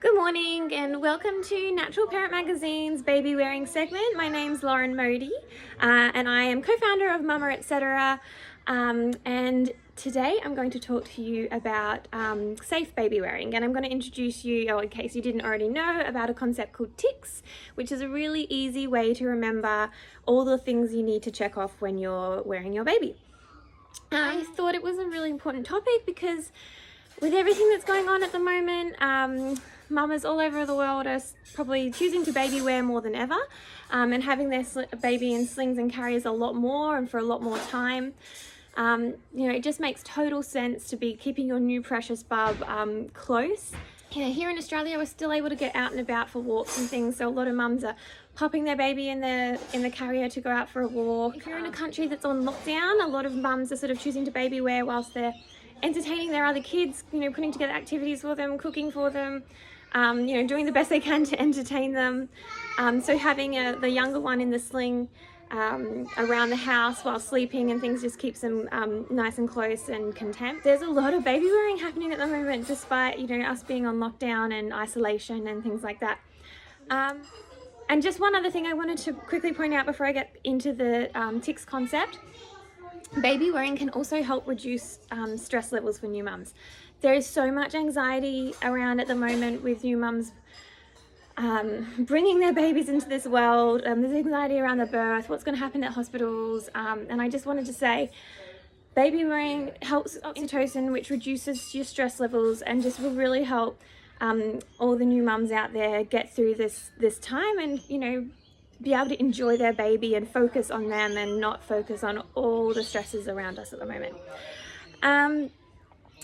Good morning and welcome to Natural Parent Magazine's Baby Wearing segment. My name's Lauren Modi and I am co-founder of Mama Etc. And today I'm going to talk to you about safe baby wearing, and I'm going to introduce you, or in case you didn't already know, about a concept called T.I.C.K.S, which is a really easy way to remember all the things you need to check off when you're wearing your baby. I thought it was a really important topic because with everything that's going on at the moment, mamas all over the world are probably choosing to baby wear more than ever, and having their baby in slings and carriers a lot more and for a lot more time. It just makes total sense to be keeping your new precious bub close. Here in Australia, we're still able to get out and about for walks and things, so a lot of mums are popping their baby in the carrier to go out for a walk. If you're in a country that's on lockdown, a lot of mums are sort of choosing to baby wear whilst they're entertaining their other kids, putting together activities for them, cooking for them, doing the best they can to entertain them. So having the younger one in the sling around the house while sleeping and things just keeps them nice and close and content. There's a lot of baby wearing happening at the moment, despite us being on lockdown and isolation and things like that. And just one other thing I wanted to quickly point out before I get into the T.I.C.K.S concept. Baby wearing can also help reduce stress levels for new mums. There is so much anxiety around at the moment with new mums bringing their babies into this world. There's anxiety around the birth, what's going to happen at hospitals, and I just wanted to say baby wearing helps oxytocin, which reduces your stress levels and just will really help all the new mums out there get through this time and be able to enjoy their baby and focus on them and not focus on all the stresses around us at the moment.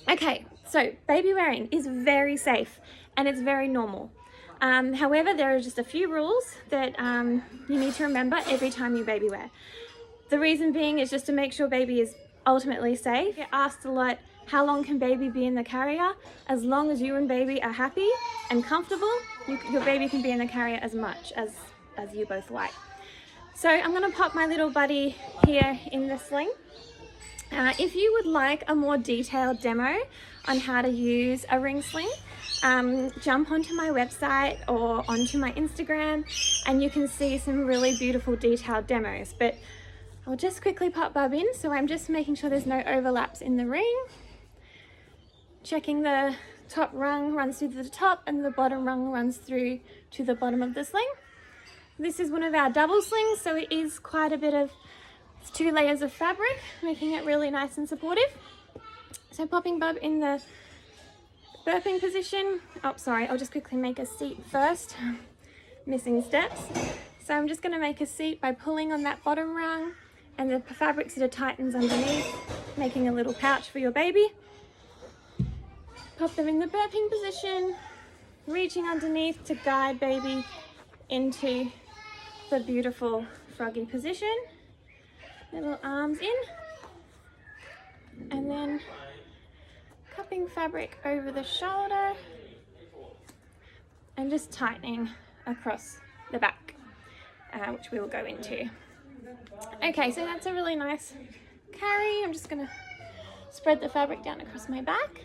Okay, so baby wearing is very safe and it's very normal. However, there are just a few rules that you need to remember every time you baby wear. The reason being is just to make sure baby is ultimately safe. Get asked a lot, how long can baby be in the carrier? As long as you and baby are happy and comfortable, your baby can be in the carrier as much as you both like. So I'm going to pop my little buddy here in the sling. If you would like a more detailed demo on how to use a ring sling, jump onto my website or onto my Instagram and you can see some really beautiful detailed demos. But I'll just quickly pop bub in, so I'm just making sure there's no overlaps in the ring. Checking the top rung runs through to the top and the bottom rung runs through to the bottom of the sling. This is one of our double slings, so it is quite a bit of 2 layers of fabric, making it really nice and supportive. So popping bub in the burping position. Oh, sorry, I'll just quickly make a seat first. Missing steps. So I'm just going to make a seat by pulling on that bottom rung, and the fabric sort of tightens underneath, making a little pouch for your baby. Pop them in the burping position, reaching underneath to guide baby into the beautiful froggy position. Little arms in, and then cupping fabric over the shoulder and just tightening across the back, which we will go into. Okay, so that's a really nice carry. I'm just going to spread the fabric down across my back,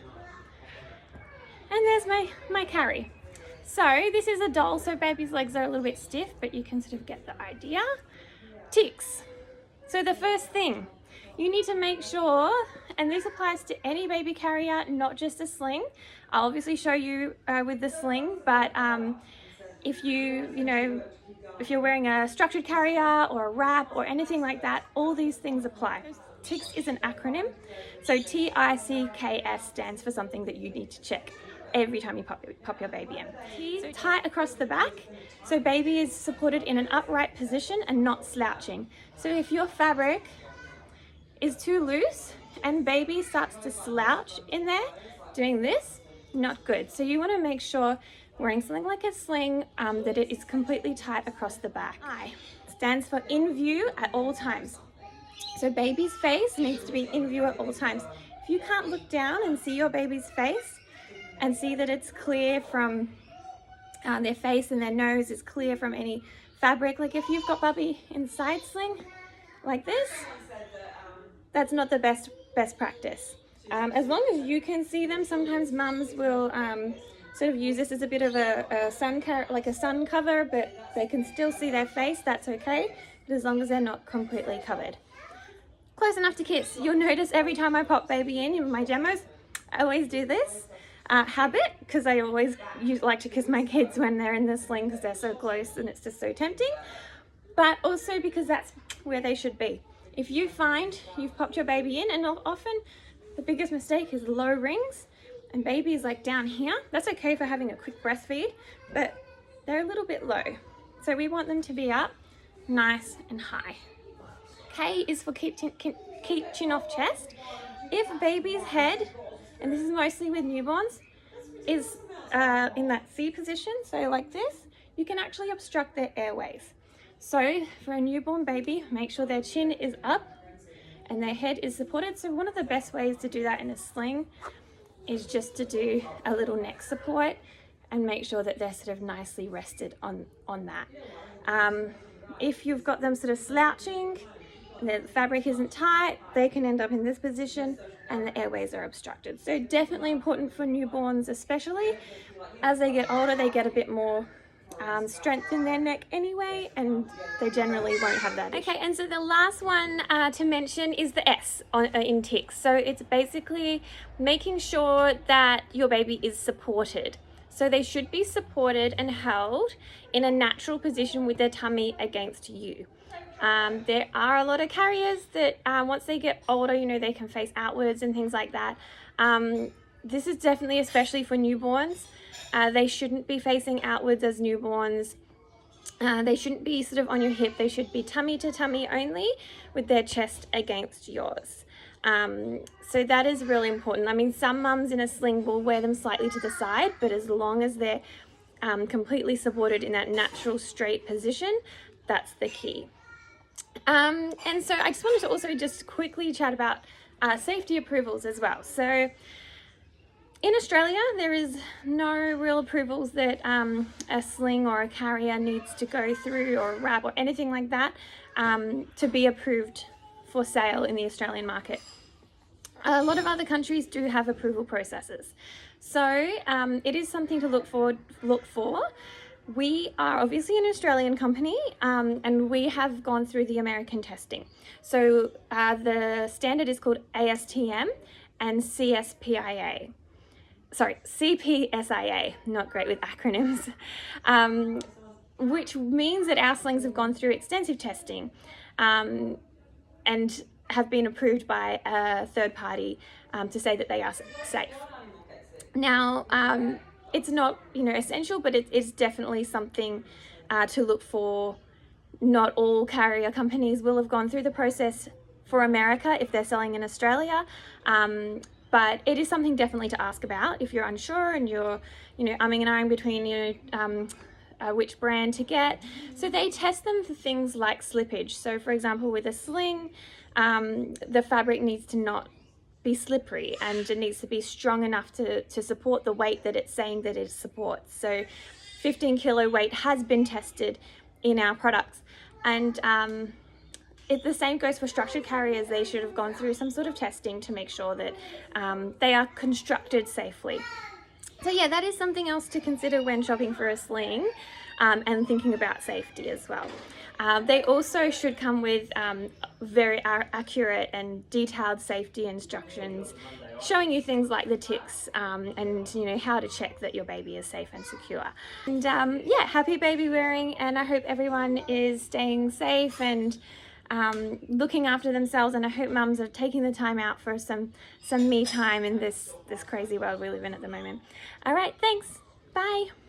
and there's my carry. So this is a doll, so baby's legs are a little bit stiff, but you can sort of get the idea. T.I.C.K.S. So the first thing, you need to make sure, and this applies to any baby carrier, not just a sling. I'll obviously show you with the sling, but if you're wearing a structured carrier or a wrap or anything like that, all these things apply. T.I.C.K.S is an acronym, so T.I.C.K.S stands for something that you need to check every time you pop your baby in. So tight across the back, so baby is supported in an upright position and not slouching. So if your fabric is too loose and baby starts to slouch in there, doing this, not good. So you want to make sure wearing something like a sling that it is completely tight across the back. I stands for in view at all times. So baby's face needs to be in view at all times. If you can't look down and see your baby's face and see that it's clear from their face and their nose is clear from any fabric, like if you've got bubby in side sling like this, that's not the best practice. As long as you can see them, sometimes mums will sort of use this as a bit of a sun cover, but they can still see their face. That's okay, but as long as they're not completely covered. Close enough to kiss. You'll notice every time I pop baby in my demos, I always do this habit, because I always like to kiss my kids when they're in the sling because they're so close and it's just so tempting, but also because that's where they should be. If you find you've popped your baby in, and often the biggest mistake is low rings and baby is like down here, that's okay for having a quick breastfeed, but they're a little bit low. So we want them to be up nice and high. K is for keep chin off chest. If baby's head, and this is mostly with newborns, is in that C position, so like this, you can actually obstruct their airways. So for a newborn baby, make sure their chin is up and their head is supported. So one of the best ways to do that in a sling is just to do a little neck support and make sure that they're sort of nicely rested on that. If you've got them sort of slouching, the fabric isn't tight, they can end up in this position and the airways are obstructed. So definitely important for newborns, especially as they get older, they get a bit more strength in their neck anyway, and they generally won't have that issue. Okay, and so the last one to mention is the S in T.I.C.K.S. So it's basically making sure that your baby is supported. So they should be supported and held in a natural position with their tummy against you. There are a lot of carriers that once they get older, you know, they can face outwards and things like that. This is definitely especially for newborns. They shouldn't be facing outwards as newborns. They shouldn't be sort of on your hip. They should be tummy to tummy only with their chest against yours. So that is really important. I mean, some mums in a sling will wear them slightly to the side, but as long as they're completely supported in that natural straight position, that's the key. And so I just wanted to also just quickly chat about safety approvals as well. So in Australia, there is no real approvals that a sling or a carrier needs to go through, or a wrap or anything like that, to be approved for sale in the Australian market. A lot of other countries do have approval processes. So it is something to look for. We are obviously an Australian company, and we have gone through the American testing. So the standard is called ASTM and CPSIA. Sorry, CPSIA, not great with acronyms, which means that our slings have gone through extensive testing and have been approved by a third party to say that they are safe. Now, it's not, you know, essential, but it is definitely something to look for. Not all carrier companies will have gone through the process for America if they're selling in Australia. But it is something definitely to ask about if you're unsure and you're, you know, umming and ahhing between, you know, which brand to get. So they test them for things like slippage. So for example, with a sling, the fabric needs to not be slippery, and it needs to be strong enough to support the weight that it's saying that it supports. So 15 kilo weight has been tested in our products. And the same goes for structured carriers. They should have gone through some sort of testing to make sure that they are constructed safely. So yeah, that is something else to consider when shopping for a sling and thinking about safety as well. They also should come with very accurate and detailed safety instructions, showing you things like the ticks and, you know, how to check that your baby is safe and secure. And yeah, happy baby wearing, and I hope everyone is staying safe and looking after themselves, and I hope mums are taking the time out for some me time in this crazy world we live in at the moment. All right, thanks. Bye.